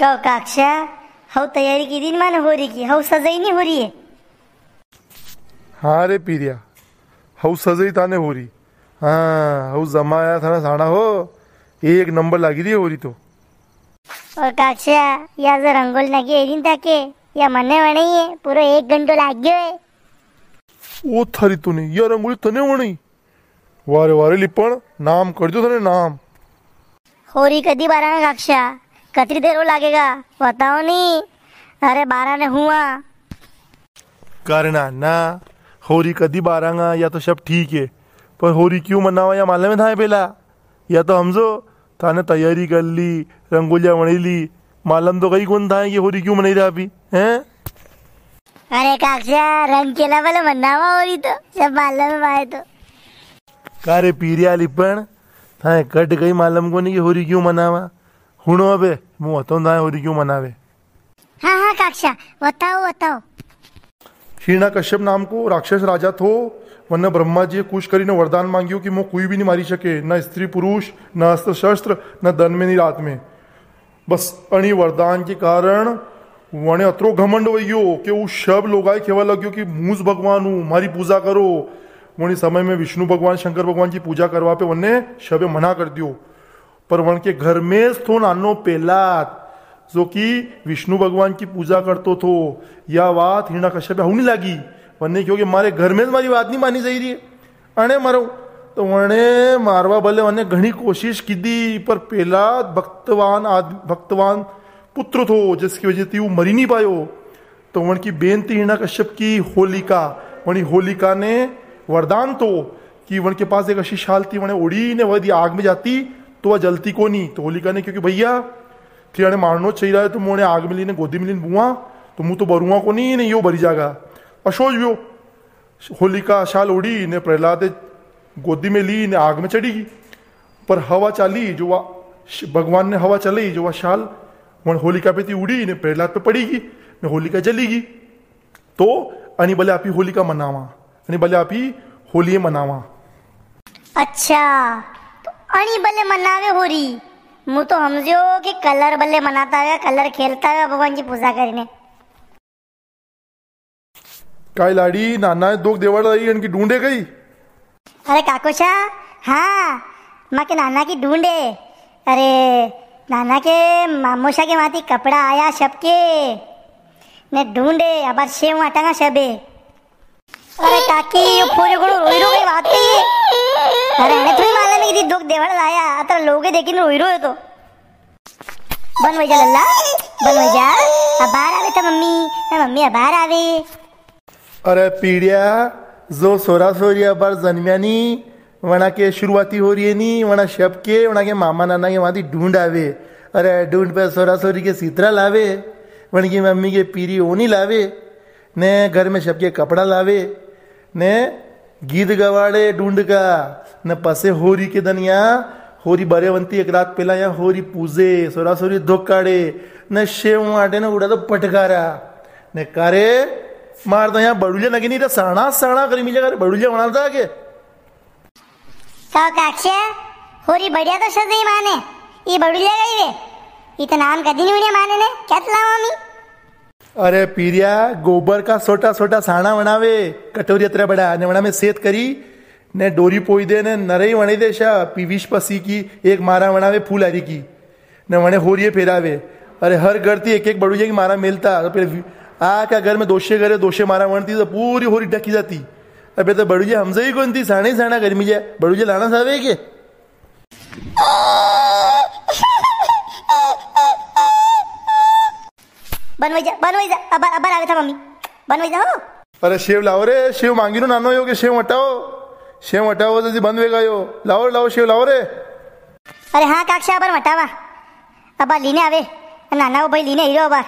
कहो काक्षा, हव तैयारी की दिन माने हो रही की, हव सजाई नहीं हो रही है। हाँ रे पीरिया, हव सजाई ताने हो रही। हाँ हव जमाया था ना साड़ा हो, एक नंबर लागी रही हो रही तो। और काक्षा, या जो रंगोली लगी एरिन ताके या मने वणी है पूरा 1 घंटो लाग गयो है। ओ थारी तूने या रंगोली तने वणी, वारे वारे लिपण नाम कर दो तने नाम। होरी कदी 12 में काक्षा, कतरी देर वो लागेगा बताओ नहीं। अरे 12 ने हुआ करना ना, होरी कदी 12 या तो सब ठीक है, पर होरी क्यों मनावा या मालूम था पहला, या तो हमजो थाने तैयारी कर ली, रंगोलिया बनी ली, मालूम तो कहीं कौन था कि होरी क्यों मनाई रहा अभी हैं। अरे काक्षा, रंग केला वाले मनावा हो रही तो सब मालूम आए तो। कारे पीरिया लिपण था कट गई मालूम को नहीं कि होरी क्यों मनावा। हुणो अबे मुँह हतों था होरी क्यों मनावे। हाँ हाँ काक्षा, बताओ बताओ। हिरण्यकश्यप नाम को राक्षस राजा थो, वरना ब्रह्मा जी कुश करीने वरदान मांगियो कि मो कोई भी नहीं मारी सके, न स्त्री पुरुष, न अस्त्र शस्त्र, न धन में नहीं रात में। बस अणी वरदान के कारण वने अतरो घमंड वही गयो कि वो सब लोग आए केवा लग्यो कि मूस भगवान हूँ, मारी पूजा करो। वनी समय में विष्णु भगवान शंकर भगवान की पूजा करवा पे वने शबे मना कर दियो। पर वन के घर में थो नानो पेलात जो कि विष्णु भगवान की पूजा करतो थो, या बात हिरण्यकश्यप होने लगी। वने क्योंकि मारे घर में मारी बात नहीं मानी जा रही, अणे मरो तो वने मारवा भले वने घनी कोशिश की दी, पर पेला भक्तवान पुत्र थो, जिसकी वजह से वो मरी नहीं पायो। तो वन की बेन थी हिरण्यकश्यप की होलिका, वनी होलिका ने वरदान तो कि वन के पास एक अच्छी शाल थी, वने उड़ी ने वह आग में जाती तो वह जलती को नहीं। तो होलिका ने क्योंकि भैया थी अने मारनो चाहिए रहा है, तो मोने आग में लीने गोदी में लीन बुआ तो मुँह तो बरुआ को नहीं यो भरी जागा। अशोच व्यो होलिका शाल उड़ी ने प्रहलाद गोदी में ली ने आग में चढ़ी गई, पर हवा चाली जो वह भगवान ने हवा चली जो वह शाल वह होलिका पे थी उड़ी ने प्रहलाद पे पड़ेगी ने होलिका जली गई। तो अनी भले आप ही होलिका मनावा, अनी भले आप ही होली मनावा। अच्छा तो अणी बल्ले मनावे हो रही, मु तो समझो कि कलर बल्ले मनाता है, कलर खेलता है भगवान की पूजा करने। काय लाड़ी नाना दो देवड़ आई इनकी ढूंढे गई। अरे काकोशा, हाँ माँ के नाना की ढूंढे। अरे नाना के मामोशा के माती कपड़ा आया सबके ने ढूंढे, अब शेव हटाना सबे। अरे काकी ये पूरे गुण रोई रो गई बात है। अरे हमें तुम्हें मालूम है कि दुख देवड़ लाया, अतर लोगे देखिन रोई रो है तो बन वही जा लल्ला, बन वही जा। अब बाहर आवे तो मम्मी अब बाहर आवे। अरे पीड़िया जो सोरा सोरिया बार जन्म्यानी वना के शुरुआती हो रही है नी, वना शब के वना के मामा नाना के माती ढूंढ आवे। अरे ढूंढ पे सोरा सोरी के सीतरा लावे, वन की मम्मी के पीरी ओनी लावे ने, घर में शब के कपड़ा लावे ने, गीत गवाड़े ढूंढ का न पसे होरी के दनिया होरी बरेवंती एक रात पहला यहाँ होरी पूजे सोरा सोरी धोकाड़े न शेव आटे न उड़ा तो पटकारा ने कारे मार दो यहाँ बड़ुलिया लगी नहीं साणा साणा करी मिले करे बड़ुलिया बना था के। तो काक्षा होरी बढ़िया तो सदी माने ये बड़ुलिया गई वे, ये तो नाम कदी नहीं बढ़िया माने ने क्या तला मम्मी। अरे पीरिया गोबर का छोटा छोटा साणा बनावे, कटोरी अतरा बड़ा ने वना में सेत करी ने डोरी पोई दे ने नरई वणी दे शा पीविश पसी की एक मारा बनावे फूल हरी की ने वने होरिये फेरावे। अरे हर घर थी एक एक बड़ुलिया की मारा मिलता, तो फिर आ क्या घर में दोषे मारा वणती तो पूरी होरी ढकी जाती। अबे तो बड़ुलिया हमसे ही कौन थी, साणा ही साणा गर्मी जाए बड़ुलिया लाना सावे के। बनवाई जा अब आवे था मम्मी, बनवाई जा हो। अरे शेव लाओ रे, शेव मांगी नो नानो यो के शेव हटाओ तो बंद वेगा यो, लाओ शेव लाओ रे। अरे हाँ काक्षा अब हटावा, अब लीने आवे नाना को भाई लीने हीरो अब